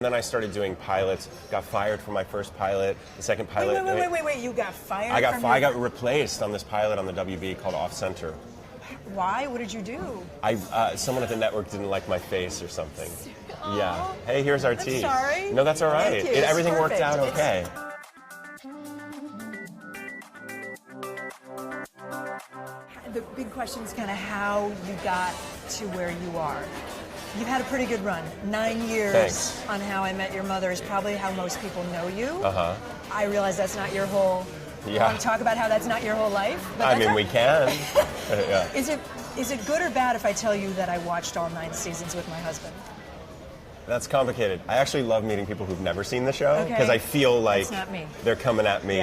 Then I started doing pilots, got fired from my first pilot, the second pilot. Wait, you got fired? I got replaced on this pilot on the WB called Off Center. Why? What did you do? Someone at the network didn't like my face or something. Aww. Yeah. Hey, here's our tea. I'm sorry. No, that's all right. Everything worked out okay. The big question is kind of how you got to where you are. You've had a pretty good run. 9 years Thanks. On How I Met Your Mother is probably how most people know you. Uh-huh. I realize that's not your whole... Yeah. Want to talk about how that's not your whole life? But I mean, we can. Yeah. Is it good or bad if I tell you that I watched all 9 seasons with my husband? That's complicated. I actually love meeting people who've never seen the show because I feel like they're coming at me,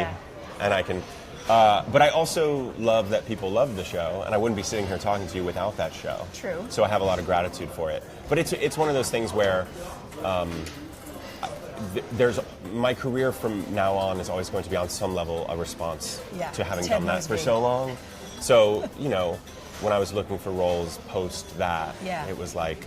and I can. But I also love that people love the show, and I wouldn't be sitting here talking to you without that show. True. So I have a lot of gratitude for it. But it's one of those things where there's my career from now on is always going to be on some level a response to having done that for so long. So when I was looking for roles post that, it was like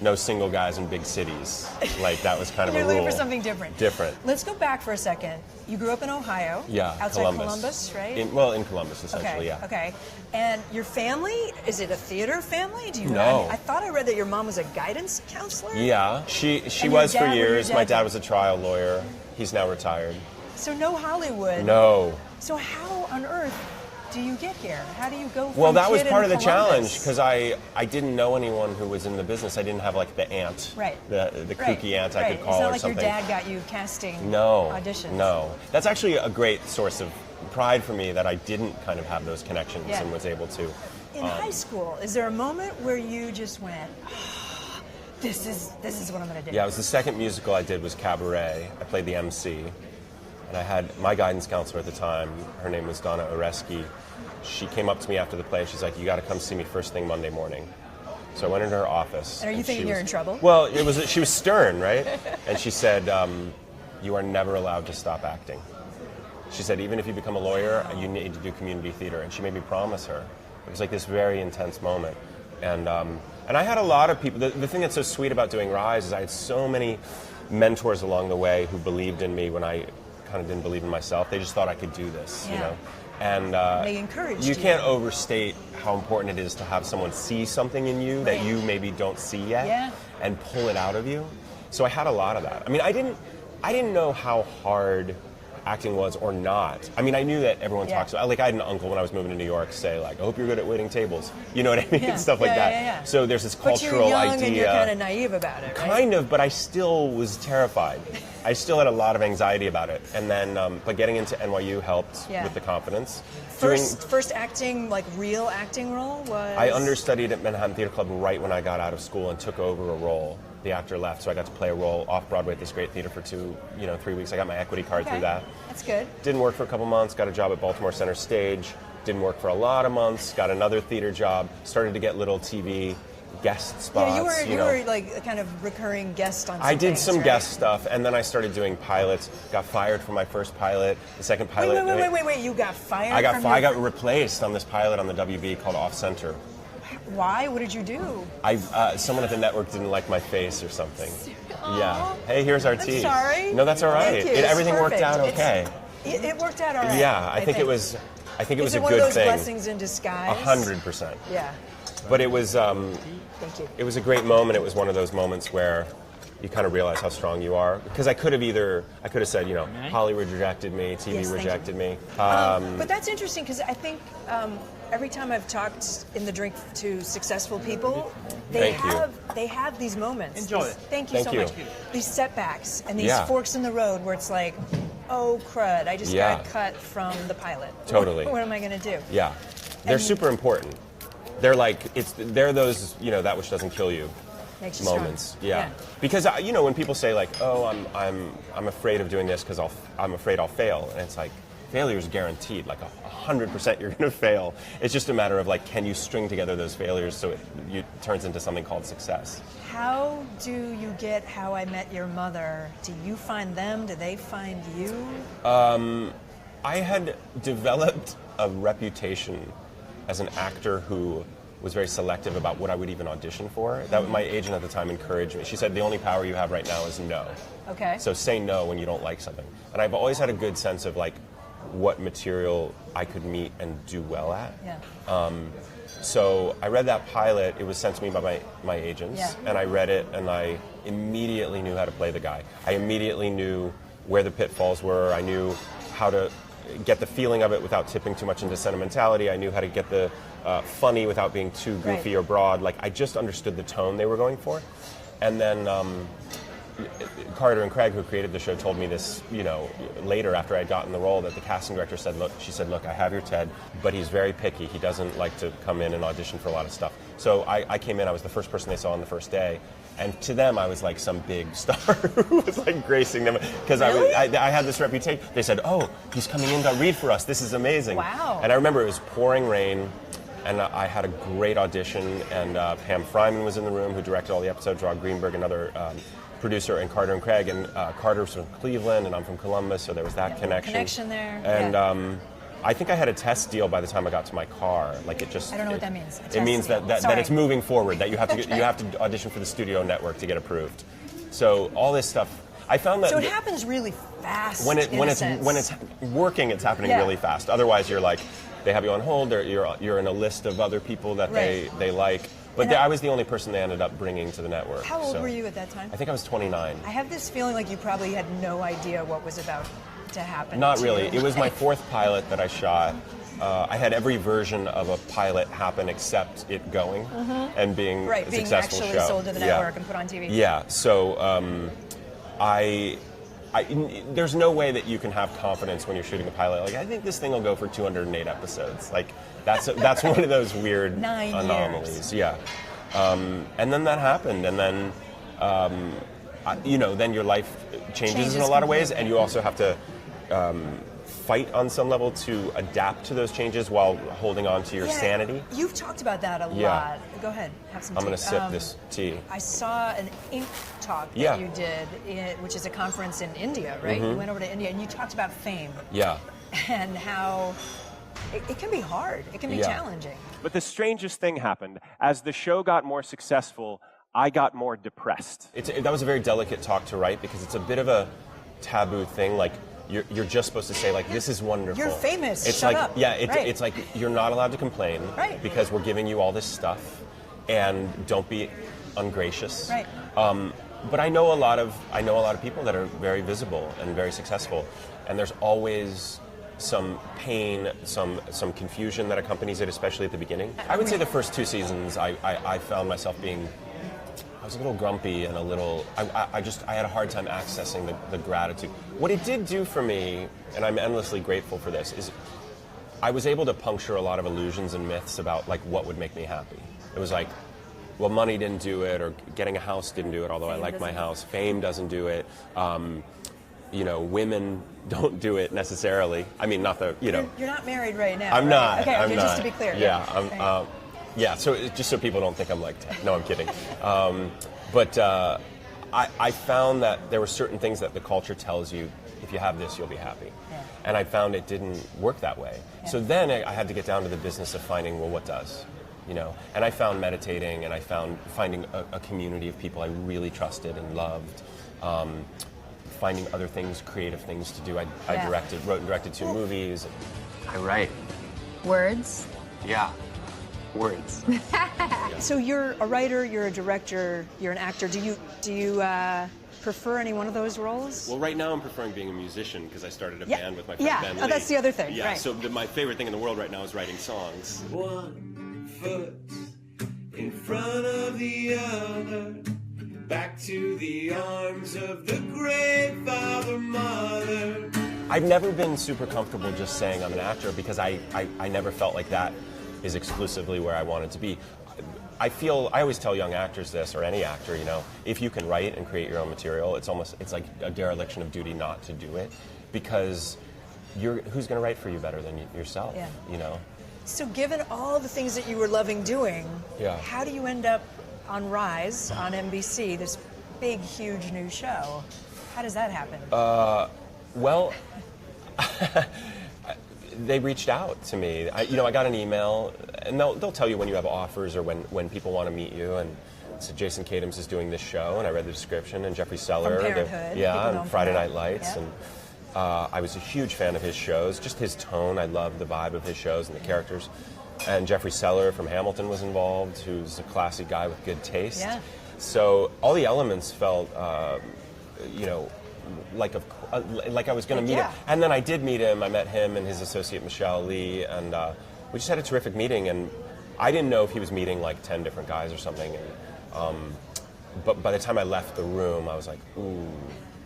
no single guys in big cities. Like that was kind of a rule. You're looking for something different. Different. Let's go back for a second. You grew up in Ohio. Yeah, outside Columbus, right? In Columbus, essentially, yeah. Okay. And your family, is it a theater family? No. I thought I read that your mom was a guidance counselor? Yeah, she was for years. My dad was a trial lawyer. He's now retired. So no Hollywood. No. So how on earth do you get here? How do you go from Well, that was part of the Columbus? challenge because I didn't know anyone who was in the business. I didn't have like the aunt, the kooky aunt I could call or something. It's not like your dad got you casting auditions. No. That's actually a great source of pride for me that I didn't kind of have those connections and was able to. In high school, is there a moment where you just went, this is what I'm going to do? Yeah, it was the second musical I did was Cabaret. I played the MC. And I had my guidance counselor at the time, her name was Donna Oreski. She came up to me after the play, she's like, you gotta come see me first thing Monday morning. So I went into her office. And are you thinking you're in trouble? Well, she was stern, right? And she said, you are never allowed to stop acting. She said, even if you become a lawyer, you need to do community theater. And she made me promise her. It was like this very intense moment. And I had a lot of people, the thing that's so sweet about doing Rise is I had so many mentors along the way who believed in me when I kind of didn't believe in myself. They just thought I could do this, And they encouraged you. Can't overstate how important it is to have someone see something in you that you maybe don't see yet and pull it out of you. So I had a lot of that. I mean, I didn't know how hard acting was or not. I mean, I knew that everyone talks about, like I had an uncle when I was moving to New York say like, I hope you're good at waiting tables. You know what I mean? Stuff like that. Yeah. So there's this cultural but you're young idea. And you're kind of naive about it, right? Kind of, but I still was terrified. I still had a lot of anxiety about it. And then, but getting into NYU helped with the confidence. First acting, like real acting role was? I understudied at Manhattan Theater Club right when I got out of school and took over a role. The actor left, so I got to play a role off Broadway at this great theater for 3 weeks. I got my equity card through that. That's good. Didn't work for a couple months, got a job at Baltimore Center Stage. Didn't work for a lot of months, got another theater job, started to get little TV guest spots. Yeah, you were like a kind of recurring guest on some I did things, some right? guest stuff, and then I started doing pilots, got fired from my first pilot, the second pilot. Wait, you got fired? I got replaced on this pilot on the WB called Off Center. Why? What did you do? Someone at the network didn't like my face or something. Yeah. Hey, here's our tea. I'm sorry. No, that's all right. Everything worked out okay. It worked out all right. Yeah, I think it was. I think it was a good thing. Is it one of those blessings in disguise? 100%. Yeah. But it was. Thank you. It was a great moment. It was one of those moments where you kind of realize how strong you are. Because I could have said, Hollywood rejected me, TV rejected me. But that's interesting because I think every time I've talked in the drink to successful people, they have these moments. Enjoy it. Thank you so much. These setbacks and these forks in the road where it's like, oh crud, I just got cut from the pilot. Totally. What am I going to do? Yeah, they're super important. They're like they're those that which doesn't kill you. Makes you moments. strong. Yeah. Because when people say like, oh, I'm afraid of doing this because I'm afraid I'll fail, and it's like failure is guaranteed. Like 100% you're going to fail. It's just a matter of like, can you string together those failures so it turns into something called success. How do you get How I Met Your Mother? Do you find them? Do they find you? I had developed a reputation as an actor who was very selective about what I would even audition for. That my agent at the time encouraged me. She said, the only power you have right now is no. Okay. So say no when you don't like something. And I've always had a good sense of like what material I could meet and do well at. Yeah. So I read that pilot. It was sent to me by my agents, and I read it, and I immediately knew how to play the guy. I immediately knew where the pitfalls were. I knew how to get the feeling of it without tipping too much into sentimentality. I knew how to get the funny without being too goofy or broad. Like, I just understood the tone they were going for. And then Carter and Craig, who created the show, told me this, later after I'd gotten the role, that the casting director said, look, I have your Ted, but he's very picky. He doesn't like to come in and audition for a lot of stuff. So I came in, I was the first person they saw on the first day. And to them, I was like some big star who was like gracing them. Because really? I had this reputation. They said, oh, he's coming in to read for us. This is amazing. Wow. And I remember it was pouring rain. And I had a great audition. And Pam Fryman was in the room, who directed all the episodes. Rod Greenberg, another producer, and Carter and Craig. And Carter's from Cleveland, and I'm from Columbus. So there was that connection. Connection there. And I think I had a test deal by the time I got to my car. Like, it just. I don't know what that means. It means that it's moving forward. That you have to you have to audition for the studio network to get approved. So all this stuff, I found that. So it happens really fast. When it's working, it's happening really fast. Otherwise, you're like, they have you on hold, or you're in a list of other people that they like. But I was the only person they ended up bringing to the network. How old were you at that time? I think I was 29. I have this feeling like you probably had no idea what was about to happen. Not to really. you. It was my fourth pilot that I shot. I had every version of a pilot happen except it going and being a successful being actually show. sold to the network and put on TV. Yeah. So there's no way that you can have confidence when you're shooting a pilot. Like, I think this thing will go for 208 episodes. Like, that's one of those weird 9 anomalies. years. Yeah. And then that happened, and then then your life changes in a lot of ways, and you also have to fight on some level to adapt to those changes while holding on to your sanity. You've talked about that a lot. Go ahead, have some tea. I'm going to sip this tea. I saw an Ink talk that you did, which is a conference in India, right? You went over to India and you talked about fame. Yeah. And how it can be hard. It can be challenging. But the strangest thing happened. As the show got more successful, I got more depressed. That was a very delicate talk to write, because it's a bit of a taboo thing. Like, you're just supposed to say, like, this is wonderful. You're famous. It's Shut like, up. yeah, it's like you're not allowed to complain, because we're giving you all this stuff, and don't be ungracious. Right. But I know a lot of people that are very visible and very successful, and there's always some pain, some confusion that accompanies it, especially at the beginning. I would say the first 2 seasons, I found myself being. I was a little grumpy and a little. I had a hard time accessing the gratitude. What it did do for me, and I'm endlessly grateful for this, is I was able to puncture a lot of illusions and myths about like what would make me happy. It was like, well, money didn't do it, or getting a house didn't do it, although I like my house. Fame doesn't do it. Women don't do it necessarily. I mean, not the, You're not married right now. I'm not. Okay, I'm not. just to be clear. Yeah, yeah. So just so people don't think I'm like Ted. No, I'm kidding. But I found that there were certain things that the culture tells you, if you have this, you'll be happy. Yeah. And I found it didn't work that way. Yeah. So then I had to get down to the business of finding, well, what does? And I found meditating, and I found finding a community of people I really trusted and loved. Finding other things, creative things to do. I wrote and directed 2 movies. I write. Words? Yeah, words. So you're a writer, you're a director, you're an actor. Do you prefer any one of those roles? Well, right now I'm preferring being a musician, because I started a band with my friend Ben Lee. Oh, that's the other thing. Yeah, right. so my favorite thing in the world right now is writing songs. 1 foot in front of the other, back to the arms of the great father mother. I've never been super comfortable just saying I'm an actor, because I never felt like that is exclusively where I wanted to be. I always tell young actors this, or any actor, if you can write and create your own material, it's like a dereliction of duty not to do it, because who's going to write for you better than yourself? Yeah. So given all the things that you were loving doing, how do you end up on Rise on NBC, this big, huge new show? How does that happen? Well, They reached out to me. I got an email, and they'll tell you when you have offers or when people want to meet you. And so Jason Katims is doing this show, and I read the description. And Jeffrey Seller, From Parenthood, and Friday Night Lights, yep. and I was a huge fan of his shows. Just his tone, I loved the vibe of his shows and the characters. And Jeffrey Seller from Hamilton was involved, who's a classy guy with good taste. Yeah. So all the elements felt, like I was going to meet him. And then I did meet him. I met him and his associate Michelle Lee, and we just had a terrific meeting. And I didn't know if he was meeting like 10 different guys or something. And, but by the time I left the room, I was like, ooh,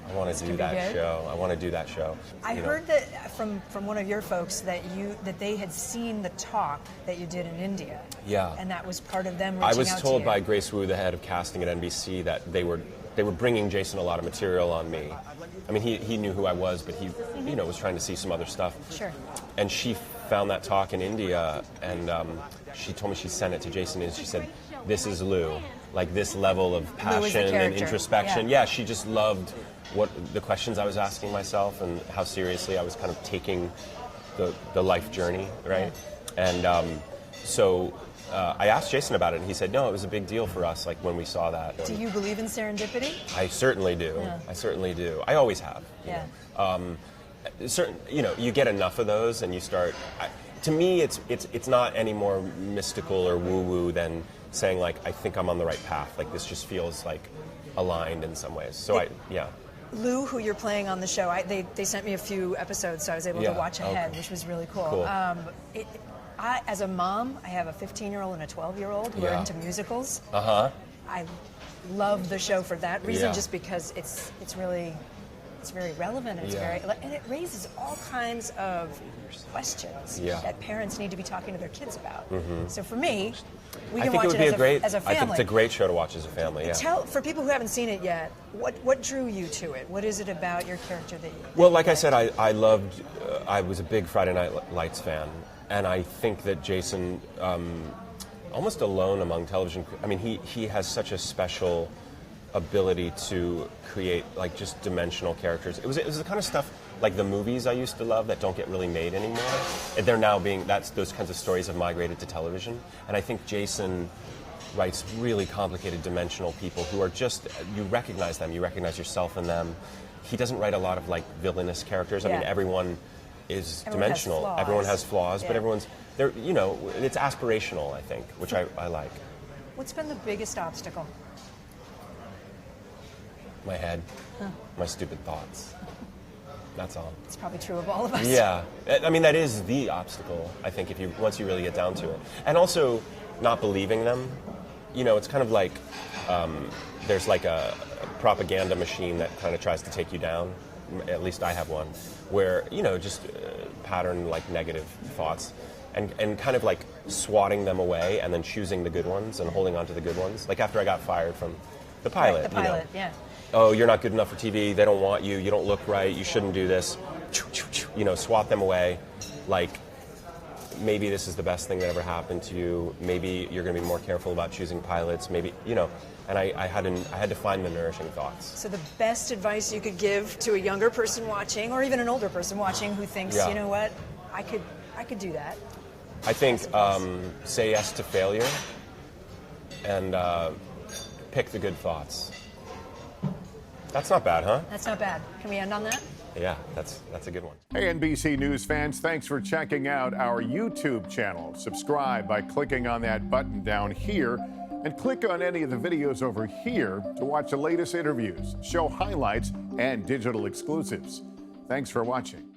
I want to do that show. I want to do that show. I heard that from one of your folks that they had seen the talk that you did in India. Yeah. And that was part of them reaching out to you. I was told by Grace Wu, the head of casting at NBC, that they were bringing Jason a lot of material on me. I mean, he knew who I was, but he was trying to see some other stuff. Sure. And she found that talk in India, and she told me she sent it to Jason, and she said, "This is Lou." Like this level of passion and introspection. Yeah, she just loved what the questions I was asking myself and how seriously I was kind of taking the life journey, right? Yeah. And so I asked Jason about it, and he said, no, it was a big deal for us, like when we saw that. Do you believe in serendipity? I certainly do. Yeah. I certainly do. I always have. Yeah. You get enough of those, and you start. To me, it's not any more mystical or woo-woo than saying, like, I think I'm on the right path. Like, this just feels, like, aligned in some ways. So, Lou, who you're playing on the show, they sent me a few episodes, so I was able to watch ahead, which was really cool. As a mom, I have a 15-year-old and a 12-year-old who are into musicals. I love the show for that reason, just because it's very relevant, and and it raises all kinds of questions that parents need to be talking to their kids about. So for me, we can watch it as a family. I think it's a great show to watch as a family. For people who haven't seen it yet, what drew you to it? What is it about your character that you? Well, like I said, I was a big Friday Night Lights fan, and I think that Jason, almost alone among television. I mean, he has such a special ability to create like just dimensional characters. It was the kind of stuff like the movies I used to love that don't get really made anymore. They're now those kinds of stories have migrated to television. And I think Jason writes really complicated dimensional people who are just, you recognize them, you recognize yourself in them. He doesn't write a lot of like villainous characters. I mean, everyone is dimensional. Everyone has flaws, but it's aspirational, I think, which I like. What's been the biggest obstacle? My head, my stupid thoughts. That's all. It's probably true of all of us. Yeah, I mean that is the obstacle. I think once you really get down to it, and also not believing them. It's kind of like there's like a propaganda machine that kind of tries to take you down. At least I have one, where just pattern like negative thoughts, and kind of like swatting them away, and then choosing the good ones and holding on to the good ones. Like after I got fired from the pilot. Right, the pilot, yeah. Oh, you're not good enough for TV, they don't want you, you don't look right, you shouldn't do this. Swat them away. Like, maybe this is the best thing that ever happened to you. Maybe you're going to be more careful about choosing pilots. Maybe, and I had to find the nourishing thoughts. So the best advice you could give to a younger person watching, or even an older person watching who thinks, you know what, I could do that. I think say yes to failure and pick the good thoughts. That's not bad, huh? That's not bad. Can we end on that? Yeah, that's a good one. Hey, NBC News fans, thanks for checking out our YouTube channel. Subscribe by clicking on that button down here, and click on any of the videos over here to watch the latest interviews, show highlights, and digital exclusives. Thanks for watching.